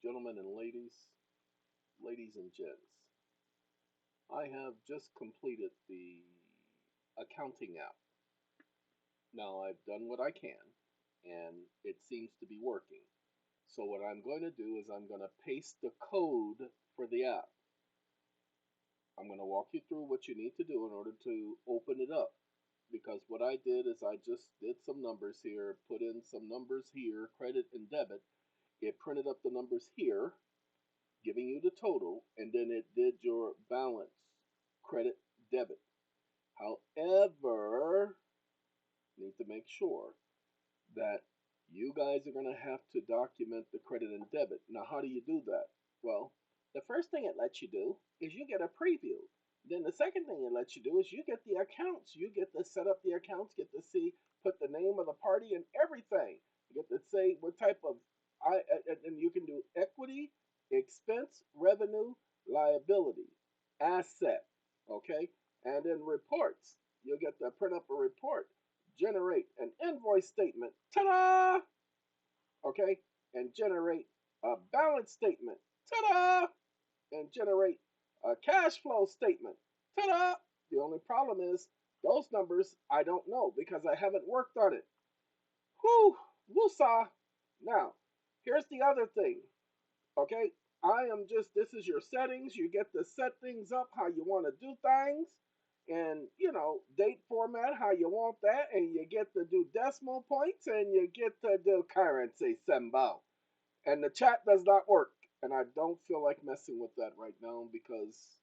Gentlemen and ladies and gents, I have just completed the accounting app. Now I've done what I can and it seems to be working. So what I'm going to do is I'm going to paste the code for the app. I'm going to walk you through what you need to do in order to open it up. Because what I did is I just did some numbers here, put in some numbers here, credit and debit. It printed up the numbers here, giving you the total, and then it did your balance, credit, debit. However, you need to make sure that you guys are going to have to document the credit and debit. Now, how do you do that? Well, the first thing it lets you do is you get a preview. Then the second thing it lets you do is you get the accounts. You get to set up the accounts, get to see, put the name of the party and everything. You get to say what type of, and you can do equity, expense, revenue, liability, asset, okay? And then reports. You'll get to print up a report, generate an invoice statement, ta-da! Okay? And generate a balance statement, ta-da! And generate a cash flow statement, ta-da! The only problem is those numbers I don't know because I haven't worked on it. Whew, woosah! Now, here's the other thing, okay? This is your settings. You get to set things up how you want to do things. And, date format, how you want that. And you get to do decimal points and you get to do currency symbol. And the chat does not work. And I don't feel like messing with that right now because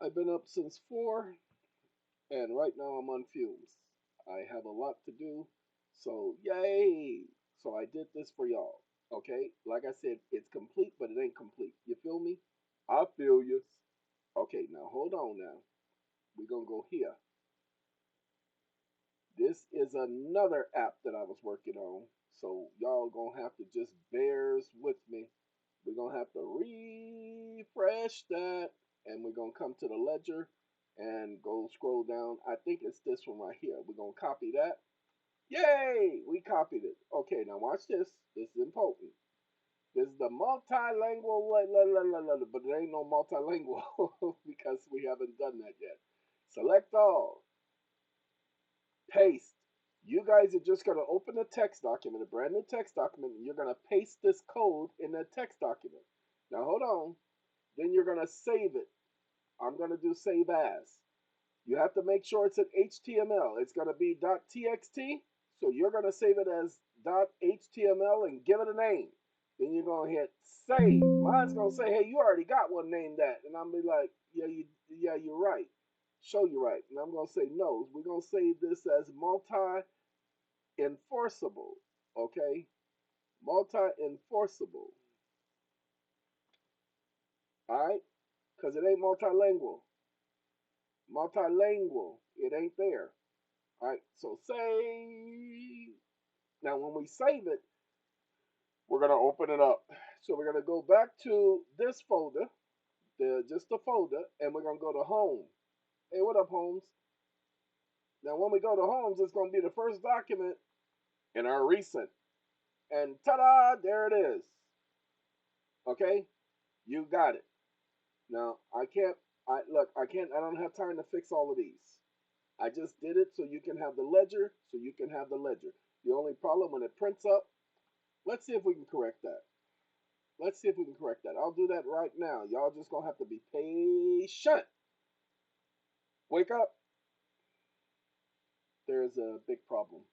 I've been up since 4 and right now I'm on fumes. I have a lot to do. So, yay! So I did this for y'all. Okay? Like I said, it's complete, but it ain't complete. You feel me? I feel you. Okay, now hold on now. We're going to go here. This is another app that I was working on. So y'all going to have to just bears with me. We're going to have to refresh that. And we're going to come to the ledger and go scroll down. I think it's this one right here. We're going to copy that. Yay! We copied it. Okay, now watch this. This is important. This is the multilingual, but it ain't no multilingual because we haven't done that yet. Select all. Paste. You guys are just going to open a text document, a brand new text document, and you're going to paste this code in that text document. Now, hold on. Then you're going to save it. I'm going to do save as. You have to make sure it's an HTML. It's going to be .txt. So you're going to save it as .html and give it a name. Then you're going to hit save. Mine's going to say, hey, you already got one named that. And I'm going to be like, yeah, you're right. Show you right. And I'm going to say no. We're going to save this as multi-enforceable. Okay? Multi-enforceable. All right? Because it ain't multilingual. Multilingual. It ain't there. All right, so save. Now, when we save it, we're going to open it up. So we're going to go back to this folder, just the folder, and we're going to go to home. Hey, what up, Holmes? Now, when we go to Homes, it's going to be the first document in our recent. And ta-da, there it is. Okay, you got it. Now, I don't have time to fix all of these. I just did it so you can have the ledger, The only problem when it prints up, let's see if we can correct that. I'll do that right now. Y'all just gonna have to be patient. Wake up. There's a big problem.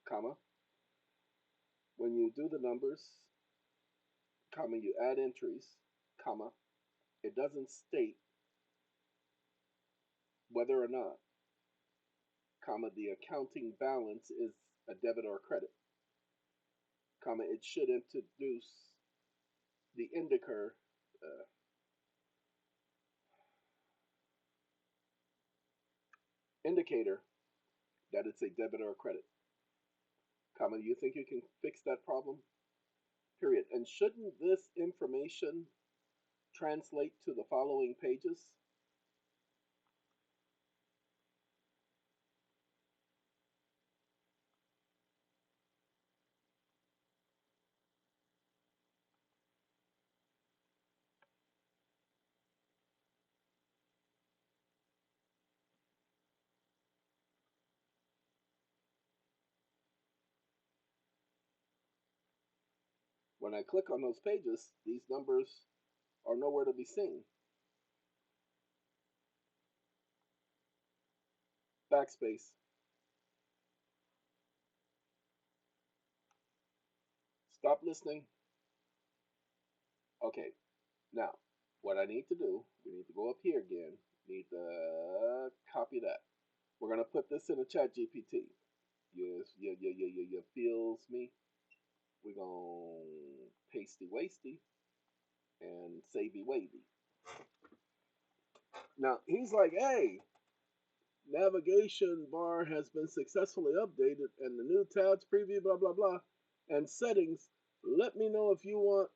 Comma. When you do the numbers, comma, you add entries, comma, it doesn't state whether or not, comma, the accounting balance is a debit or a credit, comma, it should introduce the indicator that it's a debit or a credit, comma, you think you can fix that problem? Period. And shouldn't this information translate to the following pages? When I click on those pages, these numbers are nowhere to be seen. Backspace. Stop listening. Okay, now what I need to do, we need to go up here again. Need to copy that. We're gonna put this in a chat GPT. You feels me? We're gonna pasty wasty and savey wavy. Now he's like, hey, navigation bar has been successfully updated and the new tabs preview, blah, blah, blah, and settings. Let me know if you want.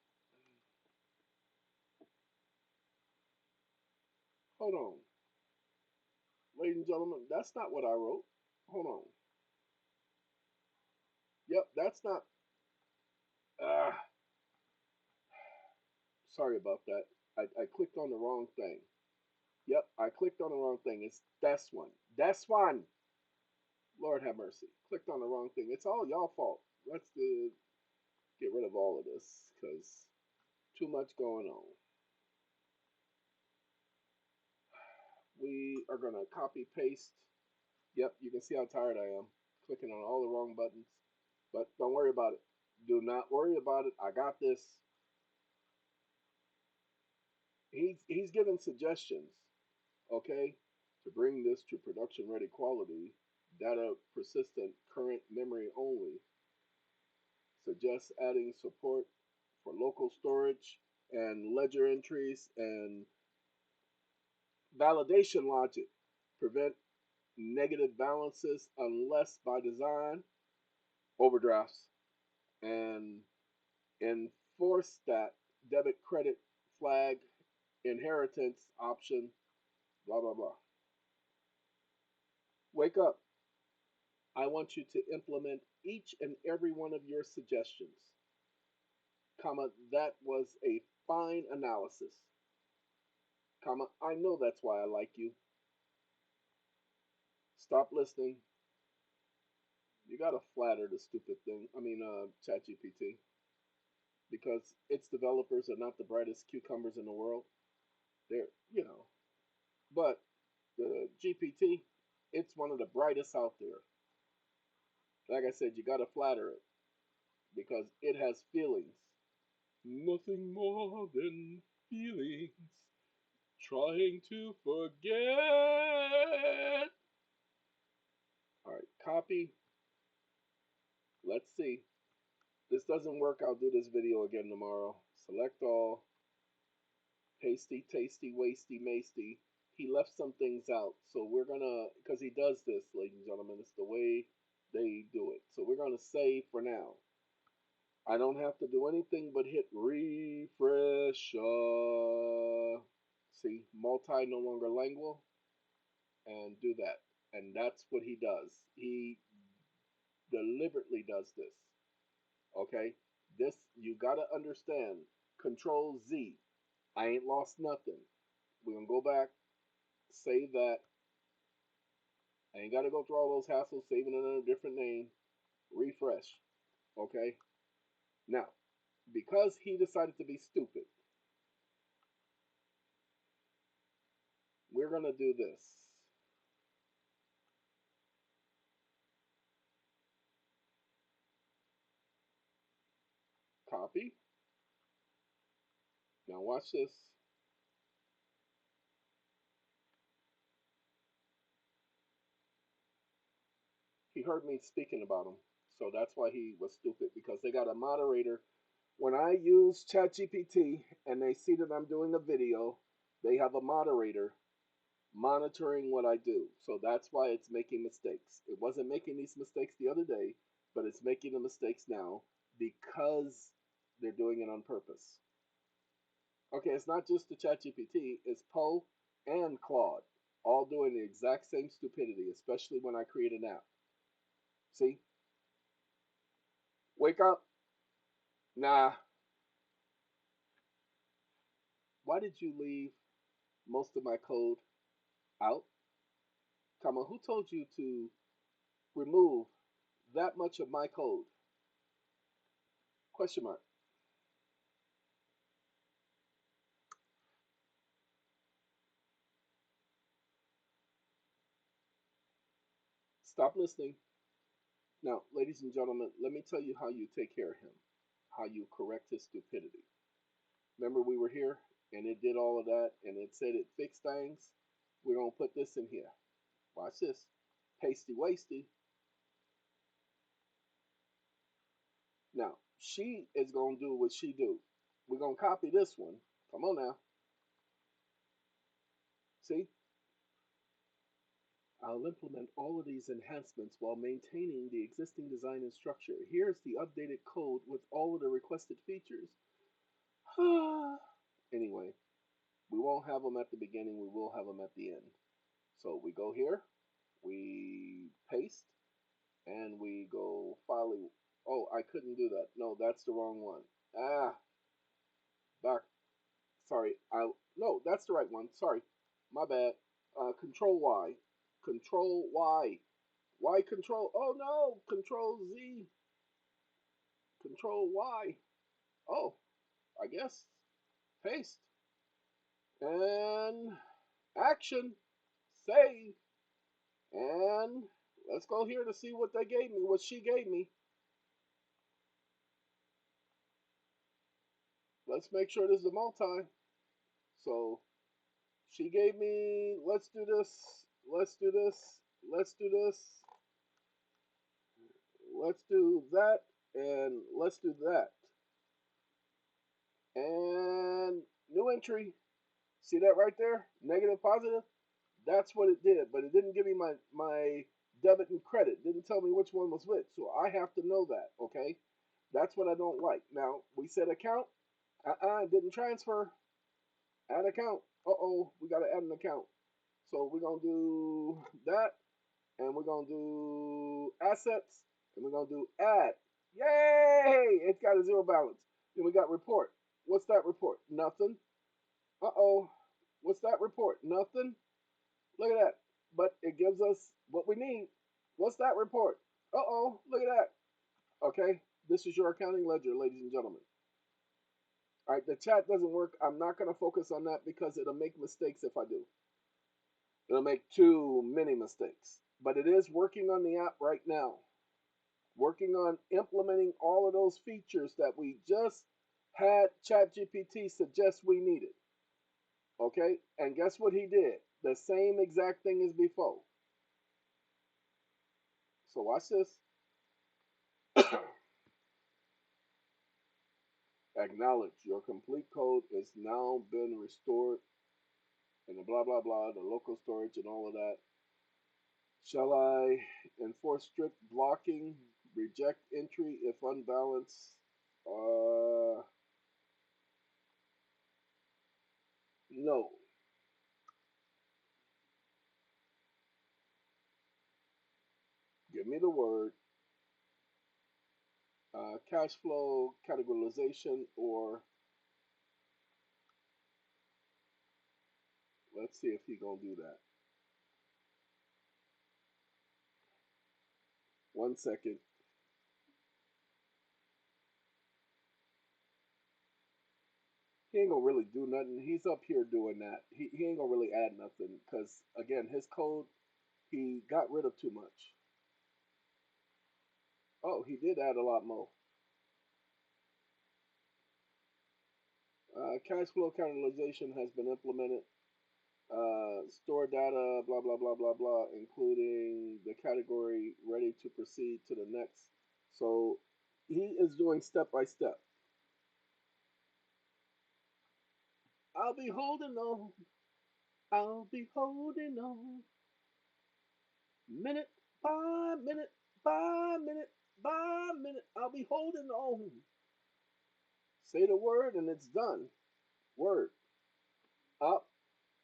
Hold on. Ladies and gentlemen, that's not what I wrote. Hold on. Yep, that's not. Ah, sorry about that. I clicked on the wrong thing. Yep, I clicked on the wrong thing. It's this one. This one. Lord have mercy. Clicked on the wrong thing. It's all y'all fault. Let's get rid of all of this because too much going on. We are going to copy paste. Yep, you can see how tired I am. Clicking on all the wrong buttons. But don't worry about it. Do not worry about it. I got this. He's given suggestions, okay, to bring this to production ready quality. Data persistent, current memory only. Suggests adding support for local storage and ledger entries and validation logic. Prevent negative balances unless by design. Overdrafts. And enforce that debit credit flag inheritance option, blah, blah, blah. Wake up. I want you to implement each and every one of your suggestions. Comma, that was a fine analysis. Comma, I know that's why I like you. Stop listening. You gotta flatter the stupid thing. ChatGPT. Because its developers are not the brightest cucumbers in the world. They're. But the GPT, it's one of the brightest out there. Like I said, you gotta flatter it because it has feelings. Nothing more than feelings. Trying to forget. Alright, copy. Let's see. This doesn't work, I'll do this video again tomorrow. Select all. Pasty, tasty, wasty, masty. He left some things out. So we're gonna, because he does this, ladies and gentlemen, it's the way they do it. So we're gonna save for now. I don't have to do anything but hit refresh. See, multi no longer lingual, and do that. And that's what he does. He deliberately does this. Okay? This, you gotta understand. Control Z. I ain't lost nothing. We're gonna go back, save that. I ain't gotta go through all those hassles, saving it under a different name. Refresh. Okay? Now, because he decided to be stupid, we're gonna do this. Copy. Now watch this. He heard me speaking about him. So that's why he was stupid, because they got a moderator. When I use ChatGPT and they see that I'm doing a video, they have a moderator monitoring what I do. So that's why it's making mistakes. It wasn't making these mistakes the other day, but it's making the mistakes now because they're doing it on purpose. Okay, it's not just the ChatGPT, it's Poe and Claude, all doing the exact same stupidity, especially when I create an app. See? Wake up. Nah. Why did you leave most of my code out? Comma, who told you to remove that much of my code? Question mark. Stop listening. Now, ladies and gentlemen, let me tell you how you take care of him, how you correct his stupidity. Remember we were here and it did all of that and it said it fixed things? We're going to put this in here. Watch this. Pasty wasty. Now, she is going to do what she do. We're going to copy this one. Come on now. See? I'll implement all of these enhancements while maintaining the existing design and structure. Here's the updated code with all of the requested features. Anyway, we won't have them at the beginning. We will have them at the end. So we go here. We paste. And we go file. Oh, I couldn't do that. No, that's the wrong one. Back. Sorry. No, that's the right one. Sorry. My bad. Control Y. Control Y. Y control. Oh no. Control Z. Control Y. Oh, I guess. Paste. And action. Save. And let's go here to see what they gave me, what she gave me. Let's make sure this is a multi. So she gave me, let's do this, let's do this, let's do this, let's do that, and let's do that. And new entry. See that right there? Negative, positive. That's what it did, but it didn't give me my debit and credit. It didn't tell me which one was which. So I have to know that, okay? That's what I don't like. Now, we said account. Didn't transfer. Add account. Uh-oh, we got to add an account. So we're going to do that, and we're going to do assets, and we're going to do add. Yay! It's got a zero balance. Then we got report. What's that report? Nothing. Uh-oh. What's that report? Nothing. Look at that. But it gives us what we need. What's that report? Uh-oh. Look at that. Okay. This is your accounting ledger, ladies and gentlemen. All right. The chat doesn't work. I'm not going to focus on that because it'll make mistakes if I do. It'll make too many mistakes. But it is working on the app right now. Working on implementing all of those features that we just had ChatGPT suggest we needed. Okay? And guess what he did? The same exact thing as before. So watch this. Acknowledge your complete code is now been restored and the blah blah blah, the local storage and all of that. Shall I enforce strict blocking, reject entry if unbalanced? No. Give me the word. Cash flow categorization, or let's see if he gonna do that. 1 second. He ain't gonna really do nothing. He's up here doing that. He ain't gonna really add nothing because again, his code, he got rid of too much. Oh, he did add a lot more. Cash flow categorization has been implemented. Store data, blah, blah, blah, blah, blah, including the category ready to proceed to the next. So he is doing step by step. I'll be holding on. I'll be holding on. Minute by minute by minute by minute. I'll be holding on. Say the word and it's done. Word. Up.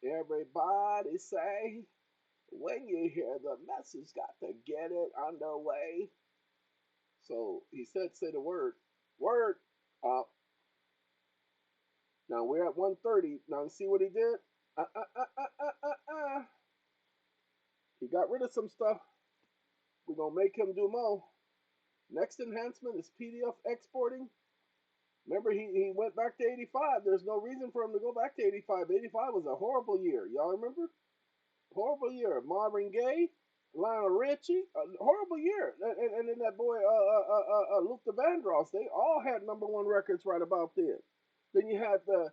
Everybody say, when you hear the message, got to get it underway. So he said, say the word. Word. Up. Now we're at 130. Now you see what he did? He got rid of some stuff. We're going to make him do more. Next enhancement is PDF exporting. Remember, he went back to 85. There's no reason for him to go back to 85. 85 was a horrible year. Y'all remember? Horrible year. Marvin Gaye. Lionel Richie, a horrible year. And then that boy, Luther Vandross, they all had #1 records right about then. Then you had the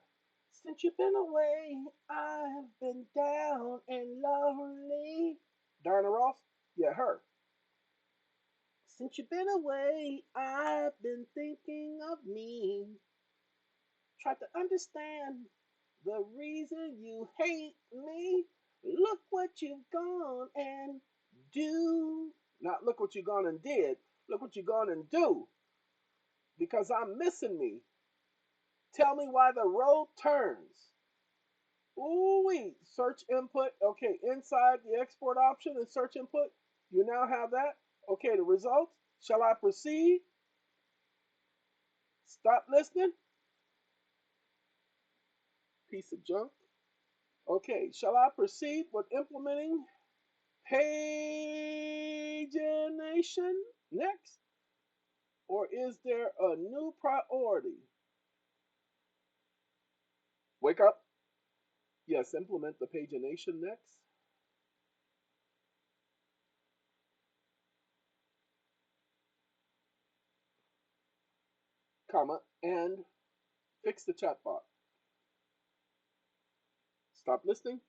Since You've Been Away, I've Been Down and Lonely. Diana Ross, yeah, her. Since you've been away, I've been thinking of me. Try to understand the reason you hate me. Look what you've gone and do. Not look what you've gone and did. Look what you've gone and do. Because I'm missing me. Tell me why the road turns. Ooh wee. Search input. Okay, inside the export option and search input, you now have that. Okay, the results. Shall I proceed? Stop listening. Piece of junk. Okay, shall I proceed with implementing pagination next? Or is there a new priority? Wake up. Yes, implement the pagination next, comma, and fix the chatbot. Stop listening.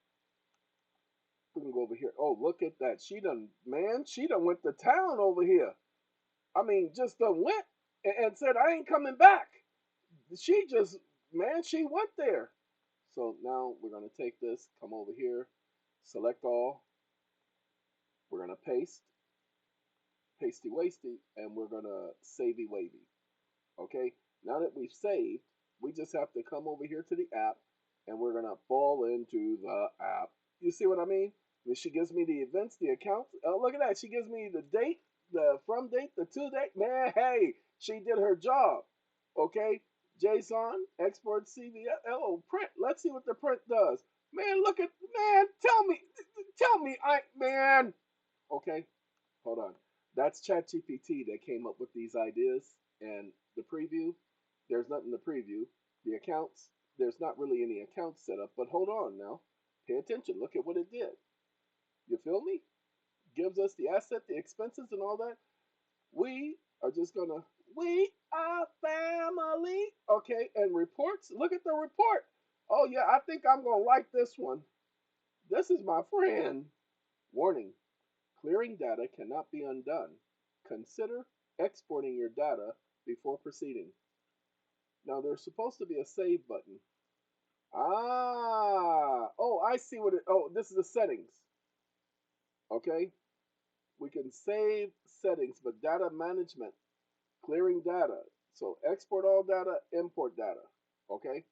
We can go over here. Oh, look at that. She done went to town over here. I mean, just done went and said, I ain't coming back. She just, she went there. So now we're going to take this, come over here, select all. We're going to paste, pasty wasty, and we're going to savey wavy. Okay, now that we've saved, we just have to come over here to the app and we're going to fall into the app. You see what I mean? She gives me the events, the accounts. Oh, look at that. She gives me the date, the from date, the to date. Man, hey, she did her job. Okay, JSON, export CVS, oh, print. Let's see what the print does. Man, look at, man, tell me, man. Okay, hold on. That's ChatGPT that came up with these ideas. And the preview, there's nothing to preview. The accounts, there's not really any accounts set up. But hold on now. Pay attention. Look at what it did. You feel me? Gives us the asset, the expenses, and all that. We are just going to, we are family. Okay, and reports. Look at the report. Oh, yeah, I think I'm going to like this one. This is my friend. Warning. Clearing data cannot be undone. Consider exporting your data before proceeding. Now there's supposed to be a save button. Oh, I see what it, oh, this is the settings. Okay, we can save settings, but data management, clearing data. So export all data, import data. Okay,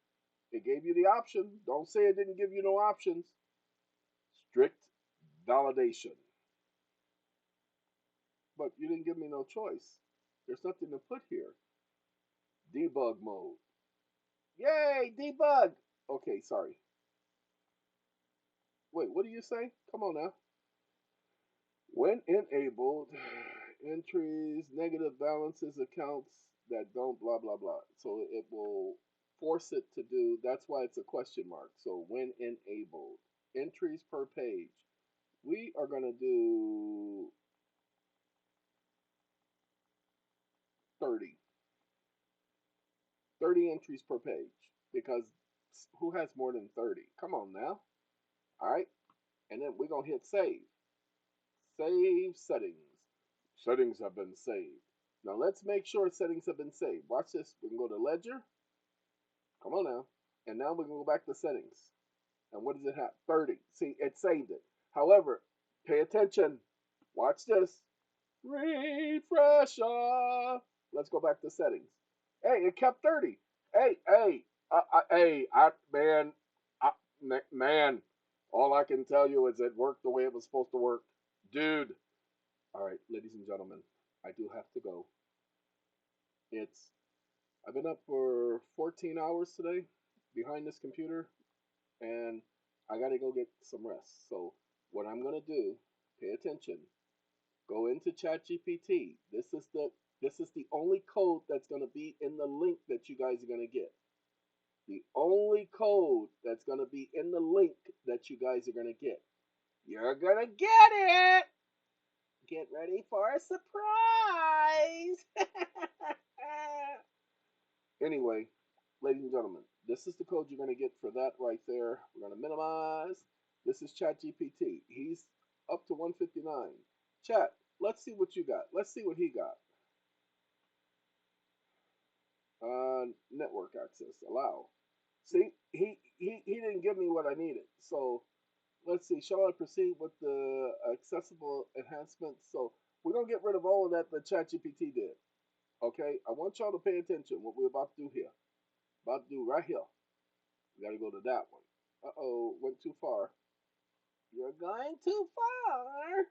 it gave you the option. Don't say it didn't give you no options. Strict validation. But you didn't give me no choice. There's nothing to put here. Debug mode. Yay, debug. Okay, sorry. Wait, what do you say? Come on now. When enabled, entries, negative balances, accounts that don't blah, blah, blah. So it will force it to do, that's why it's a question mark. So when enabled, entries per page. We are going to do 30. 30 entries per page because who has more than 30? Come on now. All right. And then we're going to hit save. Save settings. Settings have been saved. Now let's make sure settings have been saved. Watch this. We can go to Ledger. Come on now. And now we can go back to settings. And what does it have? 30. See, it saved it. However, pay attention. Watch this. Refresher. Let's go back to settings. Hey, it kept 30. Hey, man, all I can tell you is it worked the way it was supposed to work. Dude. All right, ladies and gentlemen, I do have to go. I've been up for 14 hours today behind this computer, and I got to go get some rest. So what I'm going to do, pay attention, go into ChatGPT. This is the only code that's going to be in the link that you guys are going to get. The only code that's going to be in the link that you guys are going to get. You're going to get it. Get ready for a surprise. Anyway, ladies and gentlemen, this is the code you're going to get for that right there. We're going to minimize. This is ChatGPT. He's up to 159. Chat, let's see what you got. Let's see what he got. Network access, allow. See, he didn't give me what I needed. So let's see, shall I proceed with the accessible enhancements? So we're going to get rid of all of that ChatGPT did. Okay, I want y'all to pay attention what we're about to do here. About to do right here. We got to go to that one. Uh-oh, went too far. You're going too far.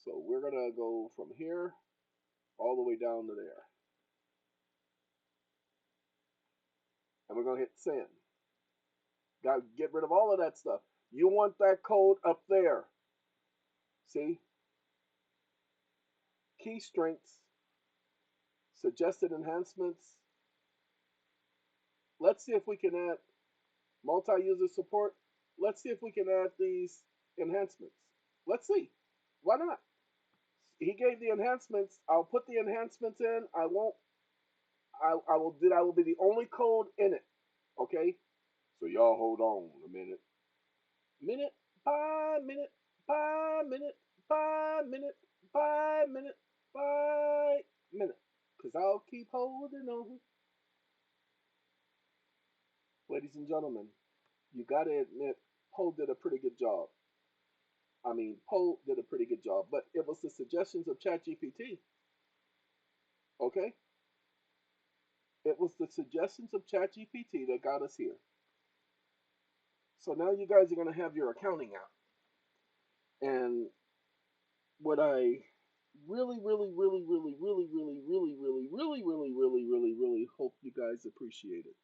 So we're going to go from here all the way down to there. And we're going to hit send. Got to get rid of all of that stuff. You want that code up there. See? Key strengths. Suggested enhancements. Let's see if we can add multi-user support. Let's see if we can add these enhancements. Let's see. Why not? He gave the enhancements. I'll put the enhancements in. I will be the only code in it. Okay? So y'all hold on a minute. Minute by minute by minute by minute by minute by minute. Because I'll keep holding on. Ladies and gentlemen, you got to admit, Poe did a pretty good job. I mean, Poe did a pretty good job, but it was the suggestions of ChatGPT. Okay? It was the suggestions of ChatGPT that got us here. So now you guys are going to have your accounting out. And what I really hope you guys appreciate it.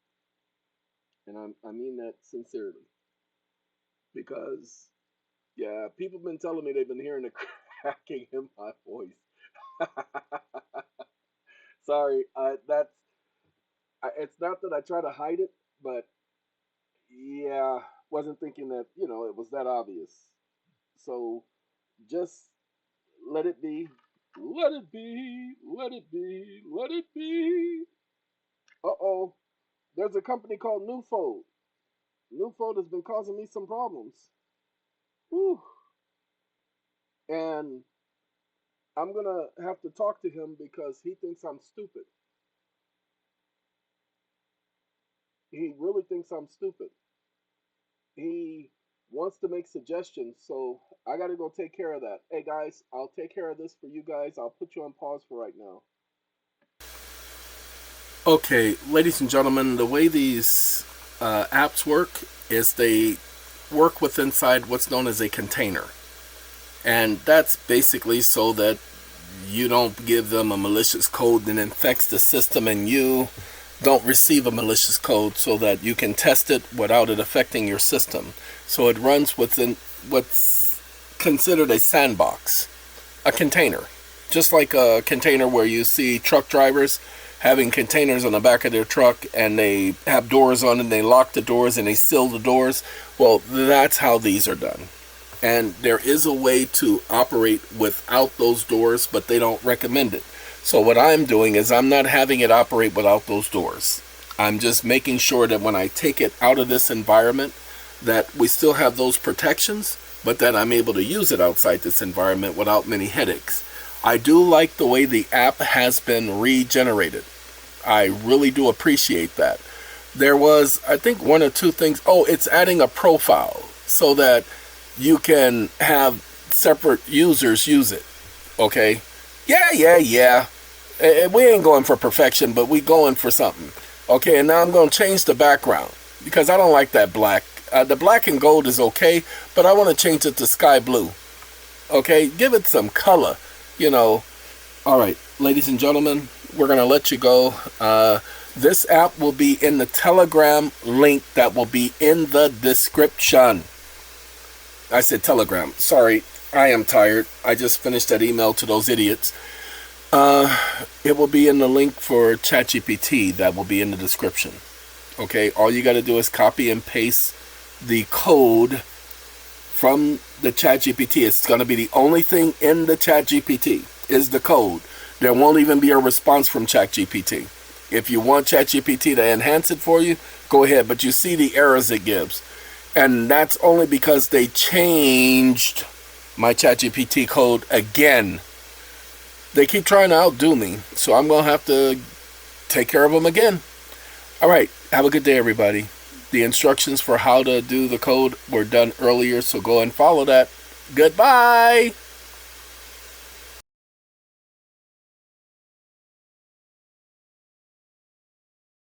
And I mean that sincerely. Because, yeah, people have been telling me they've been hearing the cracking in my voice. Sorry, it's not that I try to hide it, but yeah, wasn't thinking that, it was that obvious. So just let it be. Let it be. Let it be. Let it be. Uh-oh. There's a company called Newfold. Newfold has been causing me some problems. Whew. And I'm going to have to talk to him because he thinks I'm stupid. He really thinks I'm stupid. He wants to make suggestions, so I got to go take care of that. Hey, guys, I'll take care of this for you guys. I'll put you on pause for right now. Okay, ladies and gentlemen, the way these apps work is they work with inside what's known as a container. And that's basically so that you don't give them a malicious code that infects the system and you don't receive a malicious code, so that you can test it without it affecting your system. So it runs within what's considered a sandbox, a container. Just like a container where you see truck drivers having containers on the back of their truck and they have doors on it and they lock the doors and they seal the doors. Well, that's how these are done. And there is a way to operate without those doors, but they don't recommend it. So what I'm doing is I'm not having it operate without those doors. I'm just making sure that when I take it out of this environment, that we still have those protections, but that I'm able to use it outside this environment without many headaches. I do like the way the app has been regenerated. I really do appreciate that. There was, I think, one or two things. Oh, it's adding a profile so that you can have separate users use it. Okay? Yeah. We ain't going for perfection, but we going for something. Okay, and now I'm going to change the background because I don't like that black. The black and gold is okay, but I want to change it to sky blue. Okay, give it some color, All right, ladies and gentlemen, we're going to let you go. This app will be in the Telegram link that will be in the description. I said Telegram. Sorry, I am tired. I just finished that email to those idiots. It will be in the link for ChatGPT that will be in the description. Okay, all you got to do is copy and paste the code from the ChatGPT. It's going to be the only thing in the ChatGPT is the code. There won't even be a response from ChatGPT. If you want ChatGPT to enhance it for you, go ahead. But you see the errors it gives. And that's only because they changed my ChatGPT code again. They keep trying to outdo me, so I'm going to have to take care of them again. All right, have a good day, everybody. The instructions for how to do the code were done earlier, so go and follow that. Goodbye!